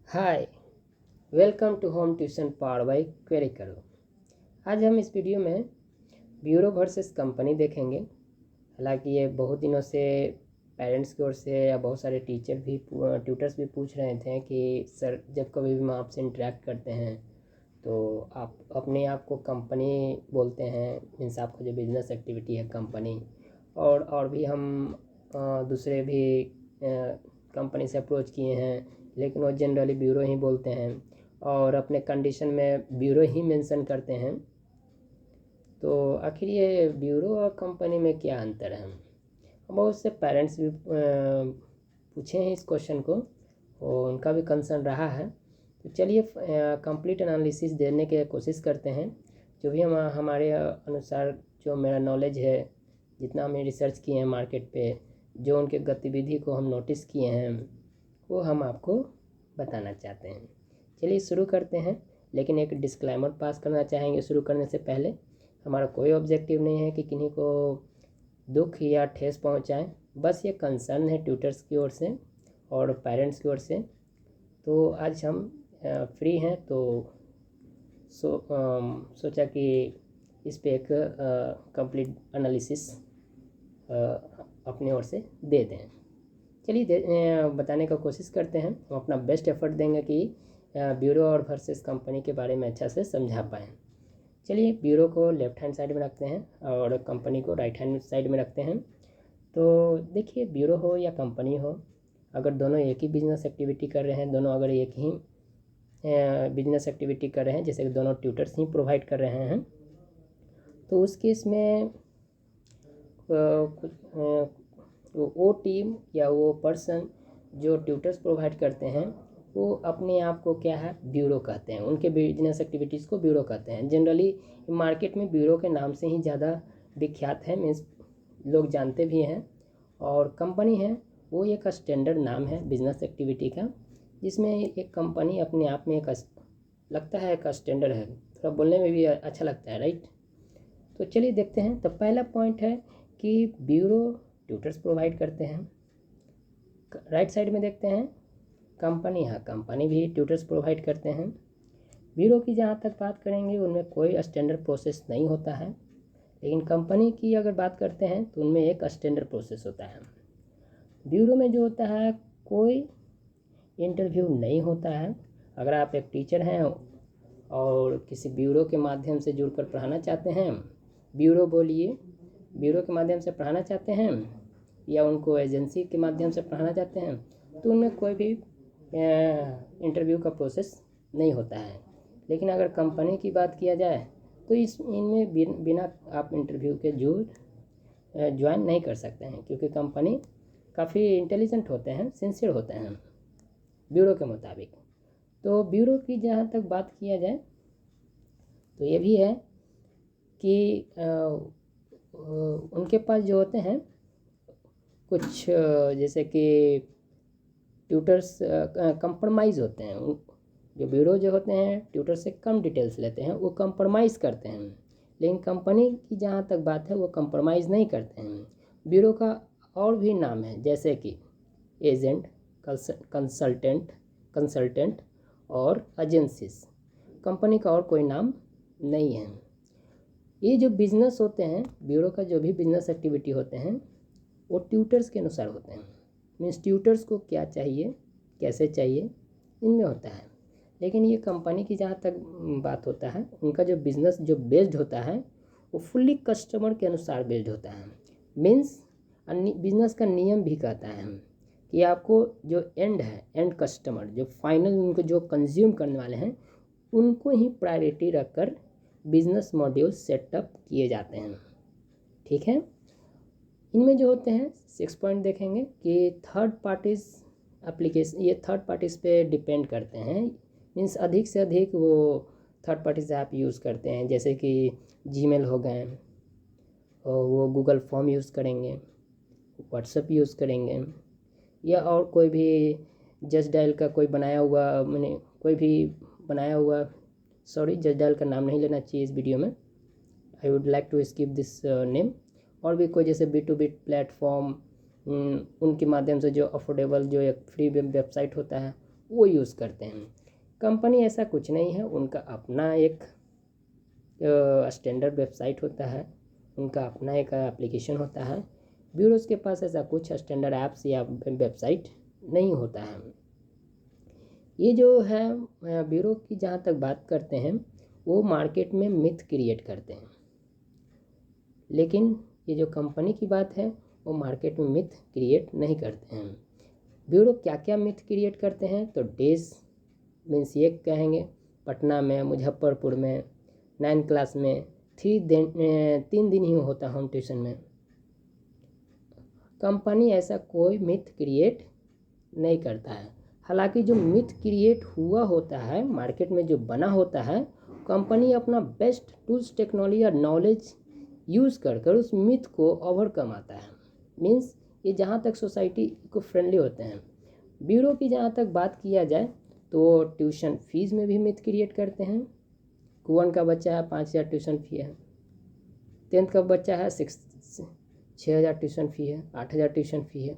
Hi, welcome to home tuition power by query करो। आज हम इस वीडियो में ब्यूरो वर्सेस कंपनी देखेंगे। हालांकि ये बहुत दिनों से पेरेंट्स की ओर से या बहुत सारे ट्यूटर्स भी पूछ रहे थे कि सर जब कभी भी हम आपसे इंटरेक्ट करते हैं तो आप अपने आप को कंपनी बोलते हैं, मीन्स आपका जो बिजनेस एक्टिविटी है कंपनी, और भी हम दूसरे भी कंपनी से अप्रोच किए हैं, लेकिन वो जनरली ब्यूरो ही बोलते हैं और अपने कंडीशन में ब्यूरो ही मेंशन करते हैं। तो आखिर ये ब्यूरो और कंपनी में क्या अंतर है? बहुत से पेरेंट्स भी पूछे हैं इस क्वेश्चन को और उनका भी कंसर्न रहा है। तो चलिए कंप्लीट एनालिसिस देने की कोशिश करते हैं। जो भी हमारे अनुसार जो मेरा नॉलेज है, जितना हमने रिसर्च किए हैं मार्केट पे, जो उनके गतिविधि को हम नोटिस किए हैं, वो हम आपको बताना चाहते हैं। चलिए शुरू करते हैं, लेकिन एक डिस्क्लेमर पास करना चाहेंगे शुरू करने से पहले। हमारा कोई ऑब्जेक्टिव नहीं है कि किन्हीं को दुख या ठेस पहुंचाएं, बस ये कंसर्न है ट्यूटर्स की ओर से और पेरेंट्स की ओर से। तो आज हम फ्री हैं तो सोचा कि इस पे एक कंप्लीट एनालिसिस अपनी ओर से दे दें। चलिए बताने का कोशिश करते हैं। हम अपना बेस्ट एफर्ट देंगे कि ब्यूरो और वर्सेस कंपनी के बारे में अच्छा से समझा पाएँ। चलिए ब्यूरो को लेफ़्ट हैंड साइड में रखते हैं और कंपनी को राइट हैंड साइड में रखते हैं। तो देखिए, ब्यूरो हो या कंपनी हो, अगर दोनों एक ही बिजनेस एक्टिविटी कर रहे हैं, दोनों अगर एक ही बिजनेस एक्टिविटी कर रहे हैं, जैसे कि दोनों ट्यूटर्स ही प्रोवाइड कर रहे हैं, तो उस केस में वो टीम या वो पर्सन जो ट्यूटर्स प्रोवाइड करते हैं वो अपने आप को क्या है, ब्यूरो कहते हैं। उनके बिजनेस एक्टिविटीज़ को ब्यूरो कहते हैं। जनरली मार्केट में ब्यूरो के नाम से ही ज़्यादा विख्यात है, मीन्स लोग जानते भी हैं। और कंपनी है वो एक स्टैंडर्ड नाम है बिजनेस एक्टिविटी का, जिसमें एक कंपनी अपने आप में एक लगता है एक स्टैंडर्ड है, थोड़ा बोलने में भी अच्छा लगता है, राइट। तो चलिए देखते हैं। तो पहला पॉइंट है कि ब्यूरो ट्यूटर्स प्रोवाइड करते हैं। राइट साइड में देखते हैं कंपनी, हाँ कंपनी भी ट्यूटर्स प्रोवाइड करते हैं। ब्यूरो की जहाँ तक बात करेंगे उनमें कोई स्टैंडर्ड प्रोसेस नहीं होता है, लेकिन कंपनी की अगर बात करते हैं तो उनमें एक स्टैंडर्ड प्रोसेस होता है। ब्यूरो में जो होता है कोई इंटरव्यू नहीं होता है। अगर आप एक टीचर हैं और किसी ब्यूरो के माध्यम से जुड़कर पढ़ाना चाहते हैं, ब्यूरो बोलिए, ब्यूरो के माध्यम से पढ़ाना चाहते हैं या उनको एजेंसी के माध्यम से पढ़ाना चाहते हैं, तो उनमें कोई भी इंटरव्यू का प्रोसेस नहीं होता है। लेकिन अगर कंपनी की बात किया जाए तो इनमें बिना आप इंटरव्यू के ज्वाइन नहीं कर सकते हैं, क्योंकि कंपनी काफ़ी इंटेलिजेंट होते हैं, सिंसियर होते हैं ब्यूरो के मुताबिक। तो ब्यूरो की जहाँ तक बात किया जाए तो ये भी है कि उनके पास जो होते हैं कुछ जैसे कि ट्यूटर्स कंप्रोमाइज़ होते हैं। जो ब्यूरो जो होते हैं ट्यूटर से कम डिटेल्स लेते हैं, वो कंप्रोमाइज़ करते हैं। लेकिन कंपनी की जहाँ तक बात है वो कंप्रोमाइज़ नहीं करते हैं। ब्यूरो का और भी नाम है, जैसे कि एजेंट, कंसल्टेंट और एजेंसीज। कंपनी का और कोई नाम नहीं है। ये जो बिज़नेस होते हैं, ब्यूरो का जो भी बिज़नेस एक्टिविटी होते हैं वो ट्यूटर्स के अनुसार होते हैं। मीन्स ट्यूटर्स को क्या चाहिए, कैसे चाहिए, इनमें होता है। लेकिन ये कंपनी की जहाँ तक बात होता है, उनका जो बिज़नेस जो बेस्ड होता है वो फुल्ली कस्टमर के अनुसार बेस्ड होता है। मीन्स बिज़नेस का नियम भी कहता है कि आपको जो एंड है, एंड कस्टमर जो फाइनल उनको जो कंज्यूम करने वाले हैं, उनको ही प्रायोरिटी रखकर बिज़नेस मॉड्यूल सेटअप किए जाते हैं। ठीक है। इनमें जो होते हैं 6 पॉइंट देखेंगे कि थर्ड पार्टीज़ एप्लीकेशन, ये थर्ड पार्टीज़ पे डिपेंड करते हैं। मीन्स अधिक से अधिक वो थर्ड पार्टीज़ ऐप यूज़ करते हैं, जैसे कि जीमेल हो गए, और वो गूगल फॉर्म यूज़ करेंगे, व्हाट्सएप यूज़ करेंगे, या और कोई भी जस्ट डायल का कोई बनाया हुआ, मैंने कोई भी बनाया हुआ, सॉरी जस्ट डायल का नाम नहीं लेना चाहिए इस वीडियो में, I would like to skip this name. और भी कोई जैसे B2B प्लेटफॉर्म, उनके माध्यम से जो अफोर्डेबल जो एक फ्री वेबसाइट होता है वो यूज़ करते हैं। कंपनी ऐसा कुछ नहीं है, उनका अपना एक स्टैंडर्ड वेबसाइट होता है, उनका अपना एक एप्लीकेशन होता है। ब्यूरोज़ के पास ऐसा कुछ स्टैंडर्ड ऐप्स या वेबसाइट नहीं होता है। ये जो है ब्यूरो की जहाँ तक बात करते हैं, वो मार्केट में मिथ क्रिएट करते हैं, लेकिन ये जो कंपनी की बात है वो मार्केट में मिथ क्रिएट नहीं करते हैं। ब्यूरो क्या क्या मिथ क्रिएट करते हैं, तो डेज मीन्स ये कहेंगे पटना में, मुजफ्फरपुर में 9 क्लास में 3 दिन ही होता होम ट्यूशन में। कंपनी ऐसा कोई मिथ क्रिएट नहीं करता है। हालांकि जो मिथ क्रिएट हुआ होता है मार्केट में, जो बना होता है, कंपनी अपना बेस्ट टूल्स, टेक्नोलॉजी और नॉलेज यूज़ कर कर उस मिथ को ओवरकम आता है। मीन्स ये जहाँ तक सोसाइटी को फ्रेंडली होते हैं। ब्यूरो की जहाँ तक बात किया जाए तो ट्यूशन फीस में भी मिथ क्रिएट करते हैं। कुवन का बच्चा है 5,000 ट्यूशन फ़ी है, 10th का बच्चा है 6,000 ट्यूशन फ़ी है, 8,000 ट्यूशन फ़ी है।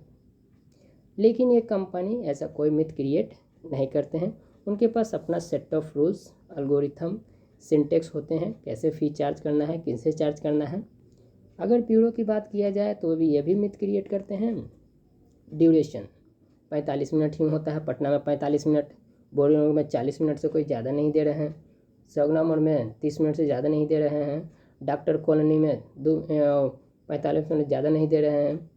लेकिन ये कंपनी ऐसा कोई मिथ क्रिएट नहीं करते हैं। उनके पास अपना set of rules, algorithm, syntax होते हैं, कैसे फ़ी चार्ज करना है, किनसे चार्ज करना है। अगर ब्यूरो की बात किया जाए तो भी ये भी मिथ क्रिएट करते हैं। ड्यूरेशन 45 मिनट ही होता है, पटना में 45 मिनट, बोरिंग में 40 मिनट से कोई ज़्यादा नहीं दे रहे हैं, सगना मोड़ में 30 मिनट से ज़्यादा नहीं दे रहे हैं, डॉक्टर कॉलोनी में 45 मिनट ज़्यादा नहीं दे रहे हैं।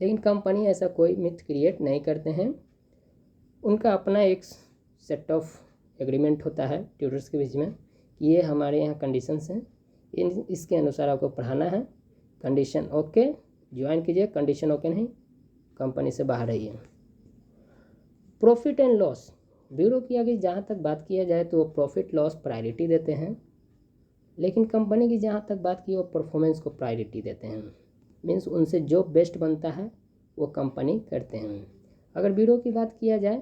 लेकिन कंपनी ऐसा कोई मिथ क्रिएट नहीं करते हैं। उनका अपना एक सेट ऑफ एग्रीमेंट होता है ट्यूटर्स के बीच में कि ये हमारे यहाँ कंडीशंस हैं, इसके अनुसार आपको पढ़ाना है। कंडीशन ओके ज्वाइन कीजिए, कंडीशन ओके नहीं कंपनी से बाहर रहिए। प्रॉफिट एंड लॉस, ब्यूरो की आगे जहाँ तक बात किया जाए तो वो प्रॉफिट लॉस प्रायोरिटी देते हैं, लेकिन कंपनी की जहाँ तक बात की वो परफॉर्मेंस को प्रायोरिटी देते हैं। मीन्स उनसे जो बेस्ट बनता है वो कंपनी करते हैं। अगर ब्यूरो की बात किया जाए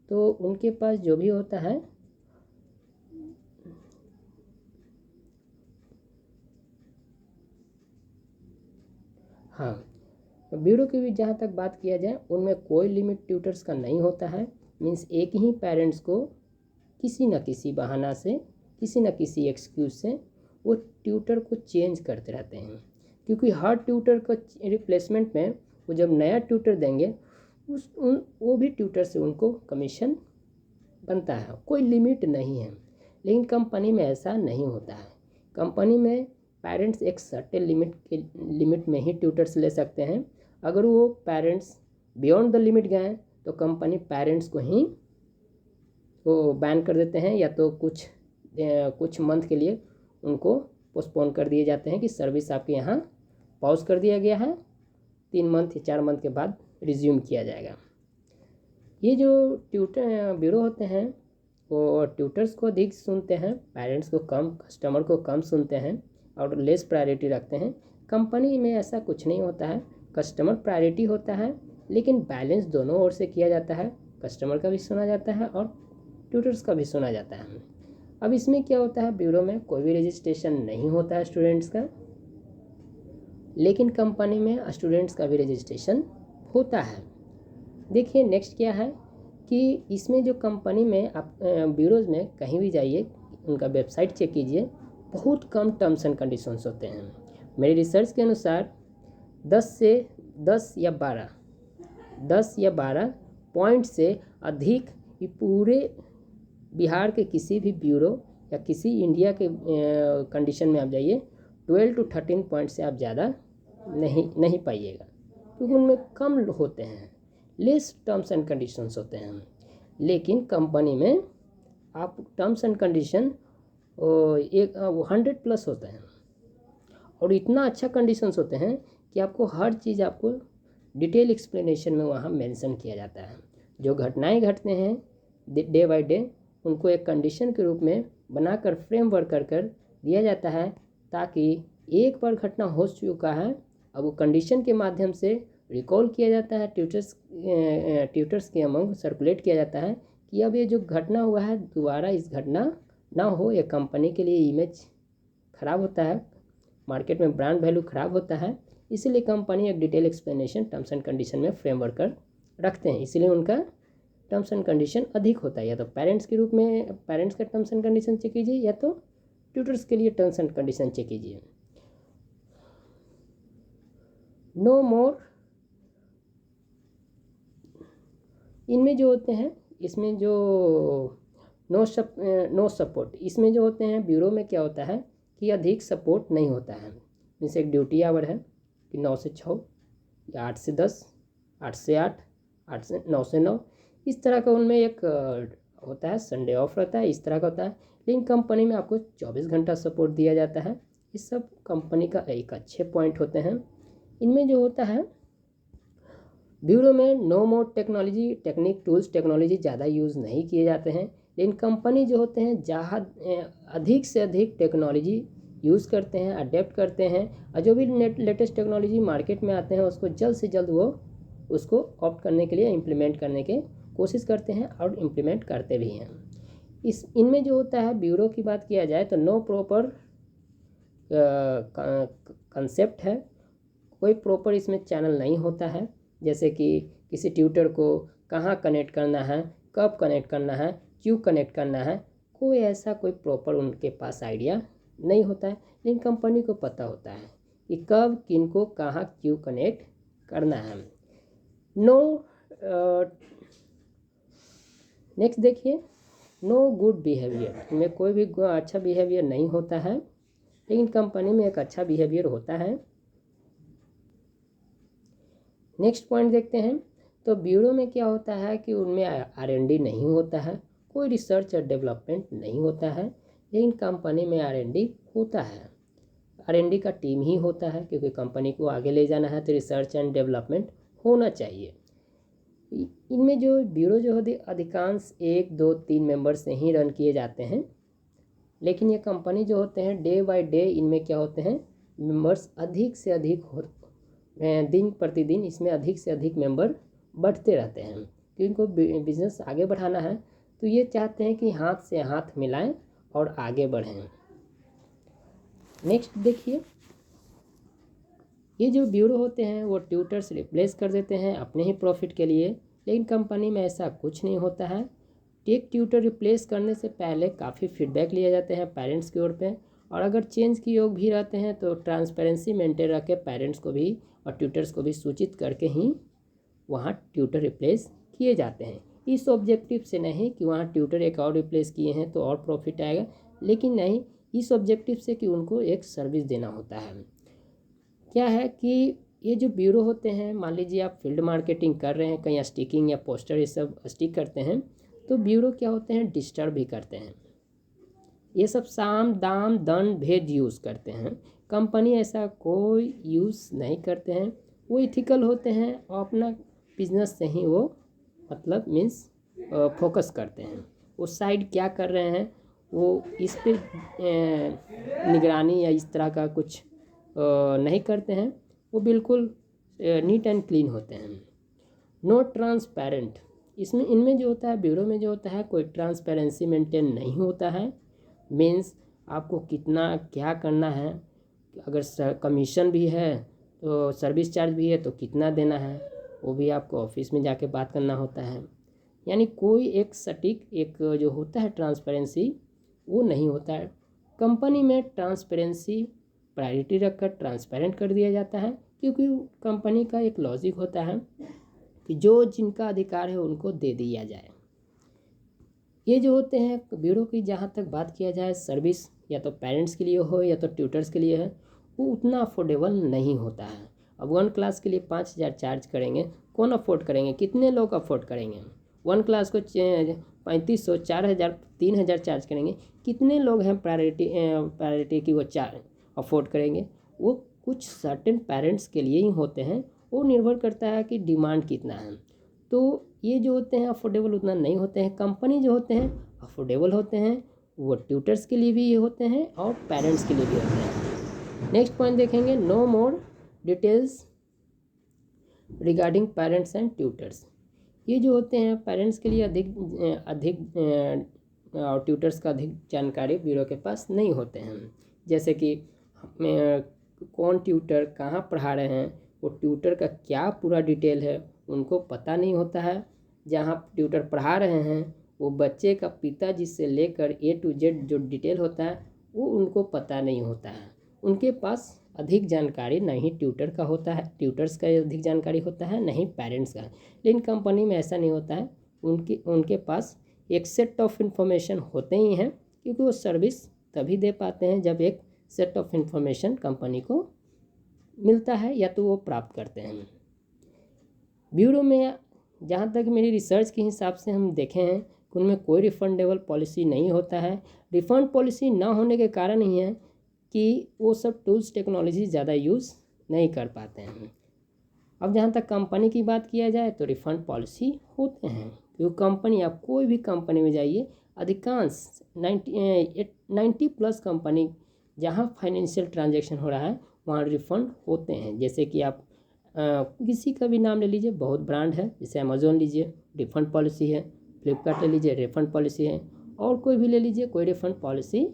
तो उनके पास जो भी होता है हाँ, ब्यूरो की भी जहाँ तक बात किया जाए उनमें कोई लिमिट ट्यूटर्स का नहीं होता है। मीन्स एक ही पेरेंट्स को किसी न किसी बहाना से, किसी न किसी एक्सक्यूज से वो ट्यूटर को चेंज करते रहते हैं, क्योंकि हर ट्यूटर का रिप्लेसमेंट में वो जब नया ट्यूटर देंगे वो भी ट्यूटर से उनको कमीशन बनता है, कोई लिमिट नहीं है। लेकिन कंपनी में ऐसा नहीं होता है। कंपनी में पेरेंट्स एक सर्टेन लिमिट में ही ट्यूटर्स ले सकते हैं। अगर वो पेरेंट्स बियॉन्ड द लिमिट गए तो कंपनी पेरेंट्स को ही वो बैन कर देते हैं, या तो कुछ मंथ के लिए उनको पोस्टपोन कर दिए जाते हैं कि सर्विस आपके यहाँ पॉज कर दिया गया है, 3 मंथ या 4 मंथ के बाद रिज्यूम किया जाएगा। ये जो ट्यूटर ब्यूरो होते हैं वो ट्यूटर्स को अधिक सुनते हैं, पेरेंट्स को कम, कस्टमर को कम सुनते हैं और लेस प्रायोरिटी रखते हैं। कंपनी में ऐसा कुछ नहीं होता है, कस्टमर प्रायोरिटी होता है, लेकिन बैलेंस दोनों ओर से किया जाता है। कस्टमर का भी सुना जाता है और ट्यूटर्स का भी सुना जाता है। अब इसमें क्या होता है, ब्यूरो में कोई भी रजिस्ट्रेशन नहीं होता है स्टूडेंट्स का, लेकिन कंपनी में स्टूडेंट्स का भी रजिस्ट्रेशन होता है। देखिए नेक्स्ट क्या है कि इसमें जो कंपनी में आप ब्यूरोज़ में कहीं भी जाइए, उनका वेबसाइट चेक कीजिए, बहुत कम टर्म्स एंड कंडीशंस होते हैं। मेरी रिसर्च के अनुसार 10 या 12 पॉइंट से अधिक ये पूरे बिहार के किसी भी ब्यूरो या किसी इंडिया के कंडीशन में आप जाइए, 12 to 13 पॉइंट से आप ज़्यादा नहीं पाइएगा, क्योंकि उनमें कम होते हैं, लेस टर्म्स एंड कंडीशंस होते हैं। लेकिन कंपनी में आप टर्म्स एंड कंडीशन 100+ होते हैं, और इतना अच्छा कंडीशंस होते हैं कि आपको हर चीज़ आपको डिटेल एक्सप्लेनेशन में वहाँ मेंशन किया जाता है। जो घटनाएं घटते हैं डे बाय डे, उनको एक कंडीशन के रूप में बनाकर फ्रेमवर्क कर दिया जाता है, ताकि एक बार घटना हो चुका है, अब वो कंडीशन के माध्यम से रिकॉल किया जाता है, ट्यूटर्स के अमंग सर्कुलेट किया जाता है कि अब ये जो घटना हुआ है दोबारा इस घटना ना हो। ये कंपनी के लिए इमेज ख़राब होता है, मार्केट में ब्रांड वैल्यू ख़राब होता है, इसलिए कंपनी एक detail explanation terms and condition में फ्रेमवर्क कर रखते हैं। इसलिए उनका टर्म्स एंड कंडीशन अधिक होता है, या तो पेरेंट्स के रूप में पेरेंट्स का टर्म्स एंड कंडीशन चेक कीजिए, या तो ट्यूटर्स के लिए टर्म्स एंड कंडीशन चेक कीजिए। नो मोर, इनमें जो होते हैं, इसमें जो नो सपोर्ट, इसमें जो होते हैं ब्यूरो में क्या होता है कि अधिक सपोर्ट नहीं होता है। मीन्स एक ड्यूटी आवर है कि 9 से 6 या 8 से 10, 8 से 8, 8 से 9 से 9, इस तरह का उनमें एक होता है, संडे ऑफ रहता है, इस तरह का होता है। लेकिन कंपनी में आपको 24 घंटा सपोर्ट दिया जाता है। इस सब कंपनी का एक अच्छे पॉइंट होते हैं। इनमें जो होता है ब्यूरो में नो मोर टेक्नोलॉजी, टेक्निक टूल्स टेक्नोलॉजी ज़्यादा यूज़ नहीं किए जाते हैं। लेकिन कंपनी जो होते हैं जहाँ अधिक से अधिक टेक्नोलॉजी यूज़ करते हैं, अडेप्ट करते हैं, और जो भी लेटेस्ट टेक्नोलॉजी मार्केट में आते हैं उसको जल्द से जल्द वो उसको ऑप्ट करने के लिए इम्प्लीमेंट करने के कोशिश करते हैं और इम्प्लीमेंट करते भी हैं। इनमें जो होता है ब्यूरो की बात किया जाए तो नो प्रॉपर कंसेप्ट है, कोई प्रॉपर इसमें चैनल नहीं होता है। जैसे कि किसी ट्यूटर को कहाँ कनेक्ट करना है, कब कनेक्ट करना है, क्यों कनेक्ट करना है, कोई ऐसा कोई प्रॉपर उनके पास आइडिया नहीं होता है। लेकिन कंपनी को पता होता है कि कब किनको कहाँ क्यों कनेक्ट करना है। नो नेक्स्ट देखिए, नो गुड बिहेवियर, इनमें कोई भी अच्छा बिहेवियर नहीं होता है, लेकिन कंपनी में एक अच्छा बिहेवियर होता है। नेक्स्ट पॉइंट देखते हैं, तो ब्यूरो में क्या होता है कि उनमें R&D नहीं होता है, कोई रिसर्च और डेवलपमेंट नहीं होता है। लेकिन कंपनी में R&D होता है, R&D का टीम ही होता है, क्योंकि कंपनी को आगे ले जाना है तो रिसर्च एंड डेवलपमेंट होना चाहिए। इनमें जो ब्यूरो जो होती अधिकांश 1, 2, 3 मेंबर से ही रन किए जाते हैं। लेकिन ये कंपनी जो होते हैं डे बाय डे इनमें क्या होते हैं मेंबर्स अधिक से अधिक दिन प्रतिदिन इसमें अधिक से अधिक मेंबर बढ़ते रहते हैं, क्योंकि इनको बिजनेस आगे बढ़ाना है। तो ये चाहते हैं कि हाथ से हाथ मिलाएं और आगे बढ़ें। नेक्स्ट देखिए, ये जो ब्यूरो होते हैं वो ट्यूटर्स रिप्लेस कर देते हैं अपने ही प्रॉफिट के लिए। लेकिन कंपनी में ऐसा कुछ नहीं होता है। एक ट्यूटर रिप्लेस करने से पहले काफ़ी फीडबैक लिए जाते हैं पेरेंट्स की ओर पे, और अगर चेंज के योग भी रहते हैं तो ट्रांसपेरेंसी मेंटेन रख के पेरेंट्स को भी और ट्यूटर्स को भी सूचित करके ही वहाँ ट्यूटर रिप्लेस किए जाते हैं। इस ऑब्जेक्टिव से नहीं कि वहाँ ट्यूटर एक और रिप्लेस किए हैं तो और प्रॉफिट आएगा, लेकिन नहीं, इस ऑब्जेक्टिव से कि उनको एक सर्विस देना होता है। क्या है कि ये जो ब्यूरो होते हैं, मान लीजिए आप फील्ड मार्केटिंग कर रहे हैं, कहीं स्टिकिंग या पोस्टर ये सब स्टिक करते हैं, तो ब्यूरो क्या होते हैं डिस्टर्ब भी करते हैं। ये सब साम दाम दंड भेद यूज़ करते हैं। कंपनी ऐसा कोई यूज़ नहीं करते हैं, वो इथिकल होते हैं और अपना बिजनेस से ही वो मतलब मीन्स फोकस करते हैं। वो साइड क्या कर रहे हैं वो इस पे निगरानी या इस तरह का कुछ नहीं करते हैं। वो बिल्कुल नीट एंड क्लीन होते हैं। नो ट्रांसपेरेंट, इसमें इनमें जो होता है ब्यूरो में जो होता है कोई ट्रांसपेरेंसी मेंटेन नहीं होता है। मीन्स आपको कितना क्या करना है, अगर कमीशन भी है तो सर्विस चार्ज भी है तो कितना देना है, वो भी आपको ऑफिस में जाके बात करना होता है। यानी कोई एक सटीक एक जो होता है ट्रांसपेरेंसी वो नहीं होता है। कंपनी में ट्रांसपेरेंसी प्रायोरिटी रखकर ट्रांसपेरेंट कर दिया जाता है, क्योंकि कंपनी का एक लॉजिक होता है कि जो जिनका अधिकार है उनको दे दिया जाए। ये जो होते हैं ब्यूरो की, जहाँ तक बात किया जाए सर्विस या तो पेरेंट्स के लिए हो या तो ट्यूटर्स के लिए है, वो उतना अफोर्डेबल नहीं होता है। अब 1 क्लास के लिए 5,000 चार्ज करेंगे, कौन अफोर्ड करेंगे, कितने लोग अफोर्ड करेंगे। 1 क्लास को 3,500, 4,000, 3,000 चार्ज करेंगे, कितने लोग हैं प्रायोरिटी की वो अफोर्ड करेंगे। वो कुछ सर्टेन पेरेंट्स के लिए ही होते हैं, वो निर्भर करता है कि डिमांड कितना है। तो ये जो होते हैं अफोर्डेबल उतना नहीं होते हैं। कंपनी जो होते हैं अफोर्डेबल होते हैं, वो ट्यूटर्स के लिए भी होते हैं और पेरेंट्स के लिए भी होते हैं। नेक्स्ट पॉइंट देखेंगे, no more details regarding parents and tutors. ये जो होते हैं पेरेंट्स के लिए अधिक और ट्यूटर्स का अधिक जानकारी ब्यूरो के पास नहीं होते हैं। जैसे कि कौन ट्यूटर कहाँ पढ़ा रहे हैं, वो ट्यूटर का क्या पूरा डिटेल है उनको पता नहीं होता है। जहाँ ट्यूटर पढ़ा रहे हैं वो बच्चे का पिताजी से लेकर A to Z जो डिटेल होता है वो उनको पता नहीं होता है। उनके पास अधिक जानकारी नहीं ट्यूटर का होता है, ट्यूटर्स का अधिक जानकारी होता है, नहीं पेरेंट्स का। लेकिन कंपनी में ऐसा नहीं होता है, उनके पास एक सेट ऑफ इन्फॉर्मेशन होते ही हैं, क्योंकि वो सर्विस तभी दे पाते हैं जब एक सेट ऑफ इन्फॉर्मेशन कंपनी को मिलता है या तो वो प्राप्त करते हैं। ब्यूरो में जहाँ तक मेरी रिसर्च के हिसाब से हम देखे हैं कि उनमें कोई रिफंडेबल पॉलिसी नहीं होता है। रिफंड पॉलिसी ना होने के कारण ही है कि वो सब टूल्स टेक्नोलॉजी ज़्यादा यूज़ नहीं कर पाते हैं। अब जहाँ तक कंपनी की बात किया जाए तो रिफंड पॉलिसी होते हैं, क्योंकि कंपनी, आप कोई भी कंपनी में जाइए, अधिकांश 90+ कंपनी जहाँ फाइनेंशियल ट्रांजैक्शन हो रहा है वहाँ रिफ़ंड होते हैं। जैसे कि आप किसी का भी नाम ले लीजिए, बहुत ब्रांड है, जैसे अमेज़ॉन लीजिए रिफ़ंड पॉलिसी है, फ्लिपकार्ट ले लीजिए रिफ़ंड पॉलिसी है, और कोई भी ले लीजिए कोई रिफ़ंड पॉलिसी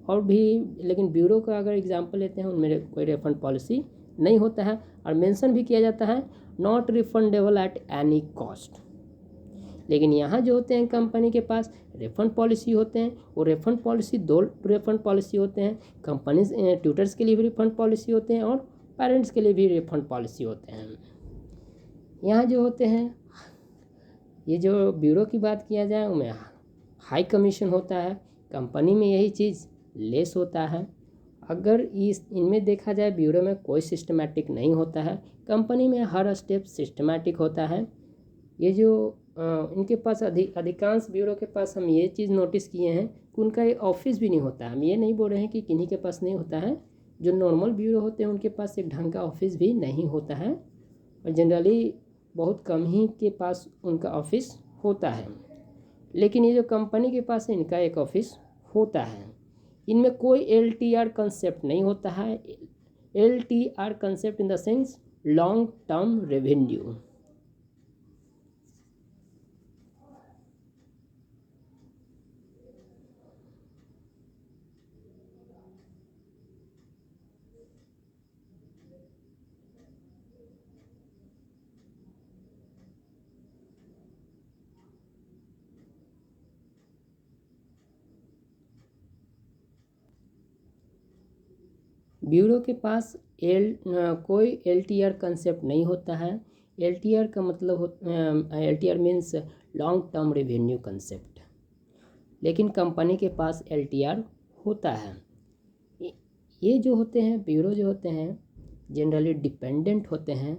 और भी। लेकिन ब्यूरो का अगर एग्जांपल लेते हैं उनमें कोई रिफ़ंड पॉलिसी नहीं होता है, और मेंशन भी किया जाता है not refundable at any cost. लेकिन यहाँ जो होते हैं कंपनी के पास रिफ़ंड पॉलिसी होते हैं, वो रिफ़ंड पॉलिसी 2 रिफ़ंड पॉलिसी होते हैं। कंपनी ट्यूटर्स के लिए भी रिफ़ंड पॉलिसी होते हैं और पेरेंट्स के लिए भी रिफ़ंड पॉलिसी होते हैं। यहाँ जो होते हैं, ये जो ब्यूरो की बात किया जाए उनमें हाई कमीशन होता है, कंपनी में यही चीज़ लेस होता है। अगर इनमें देखा जाए ब्यूरो में कोई सिस्टमैटिक नहीं होता है, कंपनी में हर स्टेप सिस्टमैटिक होता है। ये जो इनके पास अधिकांश ब्यूरो के पास हम ये चीज़ नोटिस किए हैं कि उनका एक ऑफिस भी नहीं होता है। हम ये नहीं बोल रहे हैं कि किन्हीं के पास नहीं होता है, जो नॉर्मल ब्यूरो होते हैं उनके पास एक ढंग का ऑफिस भी नहीं होता है, और जनरली बहुत कम ही के पास उनका ऑफिस होता है। लेकिन ये जो कंपनी के पास है इनका एक ऑफिस होता है। इनमें कोई LTR कंसेप्ट नहीं होता है। LTR concept in the sense long term revenue. Bureau के पास कोई LTR कंसेप्ट नहीं होता है। LTR का मतलब LTR means long term revenue concept. लेकिन कंपनी के पास LTR होता है। ये जो होते हैं ब्यूरो जो होते हैं जनरली डिपेंडेंट होते हैं,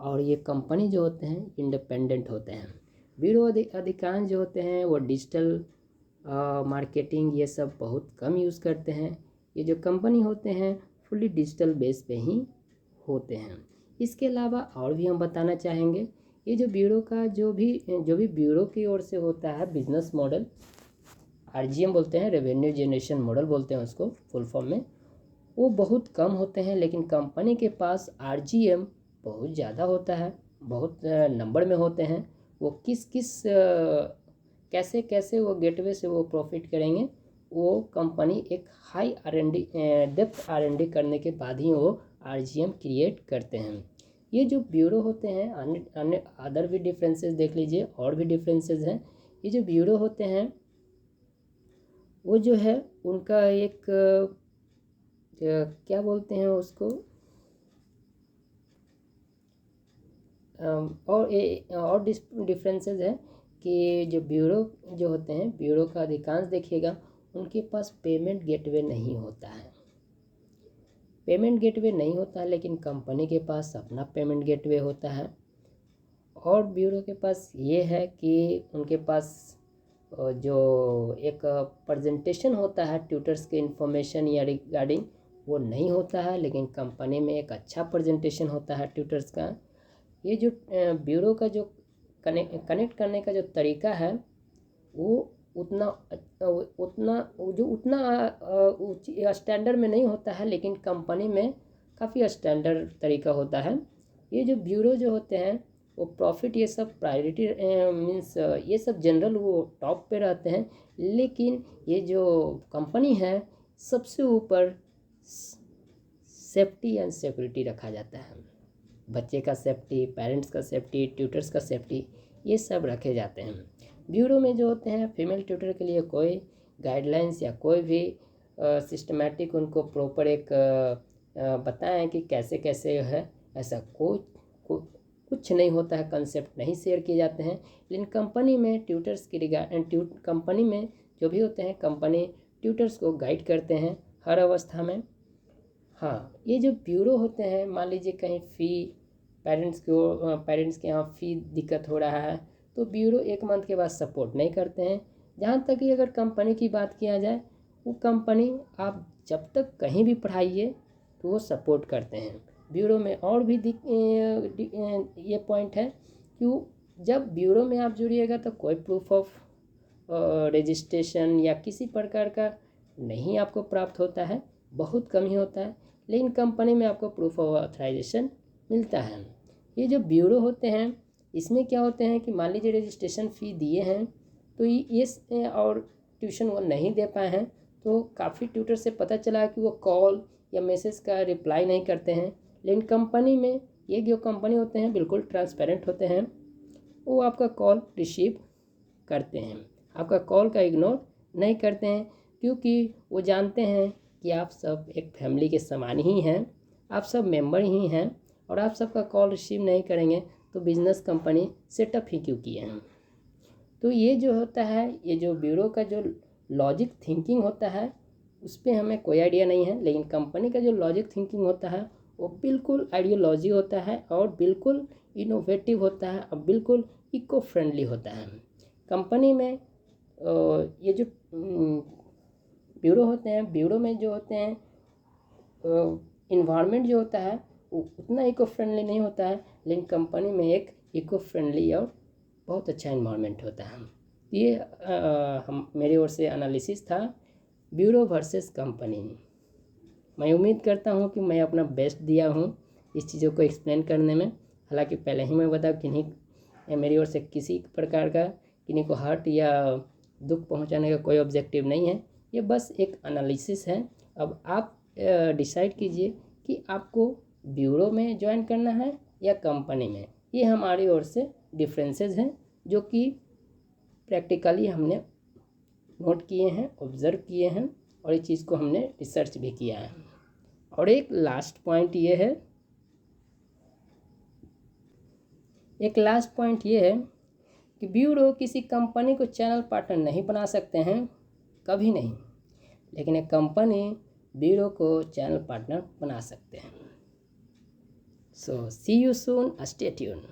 और ये कंपनी जो होते हैं इंडिपेंडेंट होते हैं। ब्यूरो अधिकांश जो होते हैं वो डिजिटल मार्केटिंग ये सब बहुत कम यूज़ करते हैं। ये जो कंपनी होते हैं फुली डिजिटल बेस पे ही होते हैं। इसके अलावा और भी हम बताना चाहेंगे, ये जो ब्यूरो का जो भी ब्यूरो की ओर से होता है बिजनेस मॉडल, RGM बोलते हैं, रेवेन्यू जनरेशन मॉडल बोलते हैं उसको फुल फॉर्म में, वो बहुत कम होते हैं। लेकिन कंपनी के पास RGM बहुत ज़्यादा होता है, बहुत नंबर में होते हैं। वो किस कैसे कैसे वो गेटवे से वो प्रॉफिट करेंगे, वो कंपनी एक हाई R&D डेप्थ R&D करने के बाद ही वो RGM क्रिएट करते हैं। ये जो ब्यूरो होते हैं अन्य अदर भी डिफरेंसेस देख लीजिए, और भी डिफरेंसेस हैं। ये जो ब्यूरो होते हैं वो जो है उनका एक क्या बोलते हैं उसको, और डिफरेंसेस है कि जो ब्यूरो जो होते हैं, ब्यूरो का अधिकांश देखिएगा उनके पास पेमेंट गेटवे नहीं होता है। पेमेंट गेटवे नहीं होता है, लेकिन कंपनी के पास अपना पेमेंट गेटवे होता है। और ब्यूरो के पास ये है कि उनके पास जो एक प्रेजेंटेशन होता है ट्यूटर्स के इंफॉर्मेशन या रिगार्डिंग, वो नहीं होता है। लेकिन कंपनी में एक अच्छा प्रेजेंटेशन होता है ट्यूटर्स का। ये जो ब्यूरो का जो कनेक्ट करने का जो तरीका है वो उतना स्टैंडर्ड में नहीं होता है, लेकिन कंपनी में काफ़ी स्टैंडर्ड तरीका होता है। ये जो ब्यूरो जो होते हैं वो प्रॉफिट ये सब प्रायोरिटी मीन्स ये सब जनरल वो टॉप पे रहते हैं। लेकिन ये जो कंपनी है सबसे ऊपर सेफ्टी एंड सिक्योरिटी रखा जाता है। बच्चे का सेफ्टी, पेरेंट्स का सेफ्टी, ट्यूटर्स का सेफ्टी, ये सब रखे जाते हैं। ब्यूरो में जो होते हैं फीमेल ट्यूटर के लिए कोई गाइडलाइंस या कोई भी सिस्टमेटिक उनको प्रॉपर एक बताएं कि कैसे कैसे है, ऐसा कुछ नहीं होता है, कंसेप्ट नहीं शेयर किए जाते हैं। लेकिन कंपनी में ट्यूटर्स की कंपनी में जो भी होते हैं कंपनी ट्यूटर्स को गाइड करते हैं हर अवस्था में। हाँ, ये जो ब्यूरो होते हैं, मान लीजिए कहीं पेरेंट्स के यहाँ फ़ी दिक्कत हो रहा है तो ब्यूरो 1 मंथ के बाद सपोर्ट नहीं करते हैं। जहाँ तक कि अगर कंपनी की बात किया जाए, वो कंपनी आप जब तक कहीं भी पढ़ाइए तो वो सपोर्ट करते हैं। ब्यूरो में और भी ये पॉइंट है कि जब ब्यूरो में आप जुड़िएगा तो कोई प्रूफ ऑफ रजिस्ट्रेशन या किसी प्रकार का नहीं आपको प्राप्त होता है, बहुत कम ही होता है। लेकिन कंपनी में आपको प्रूफ ऑफ ऑथराइजेशन मिलता है। ये जो ब्यूरो होते हैं इसमें क्या होते हैं कि मान लीजिए रजिस्ट्रेशन फ़ी दिए हैं तो ये और ट्यूशन वो नहीं दे पाए हैं, तो काफ़ी ट्यूटर से पता चला कि वो कॉल या मैसेज का रिप्लाई नहीं करते हैं। लेकिन कंपनी में ये जो कंपनी होते हैं बिल्कुल ट्रांसपेरेंट होते हैं, वो आपका कॉल रिसीव करते हैं, आपका कॉल का इग्नोर नहीं करते हैं, क्योंकि वो जानते हैं कि आप सब एक फैमिली के समान ही हैं, आप सब मेंबर ही हैं, और आप सबका कॉल रिसीव नहीं करेंगे तो बिज़नेस कंपनी सेटअप ही क्यों किए हैं। तो ये जो होता है, ये जो ब्यूरो का जो लॉजिक थिंकिंग होता है उस पर हमें कोई आइडिया नहीं है, लेकिन कंपनी का जो लॉजिक थिंकिंग होता है वो बिल्कुल आइडियोलॉजी होता है और बिल्कुल इनोवेटिव होता है और बिल्कुल इको फ्रेंडली होता है। कंपनी में ये जो ब्यूरो होते हैं, ब्यूरो में जो होते हैं इन्वायरमेंट जो होता है वो उतना इको फ्रेंडली नहीं होता है, लेकिन कंपनी में एक इको फ्रेंडली और बहुत अच्छा इन्वायरमेंट होता है। ये मेरी ओर से एनालिसिस था ब्यूरो वर्सेस कंपनी। मैं उम्मीद करता हूँ कि मैं अपना बेस्ट दिया हूँ इस चीज़ों को एक्सप्लेन करने में। हालांकि पहले ही मैं बता किन्हीं मेरी ओर से किसी प्रकार का किन्हीं को हर्ट या दुख पहुँचाने का कोई ऑब्जेक्टिव नहीं है, ये बस एक एनालिसिस है। अब आप डिसाइड कीजिए कि आपको ब्यूरो में ज्वाइन करना है या कंपनी में। ये हमारी ओर से डिफरेंसेस हैं जो कि प्रैक्टिकली हमने नोट किए हैं, ऑब्ज़र्व किए हैं, और इस चीज़ को हमने रिसर्च भी किया है। और एक लास्ट पॉइंट ये है कि ब्यूरो किसी कंपनी को चैनल पार्टनर नहीं बना सकते हैं, कभी नहीं, लेकिन एक कंपनी ब्यूरो को चैनल पार्टनर बना सकते हैं। सो सी यू सून, स्टे ट्यून।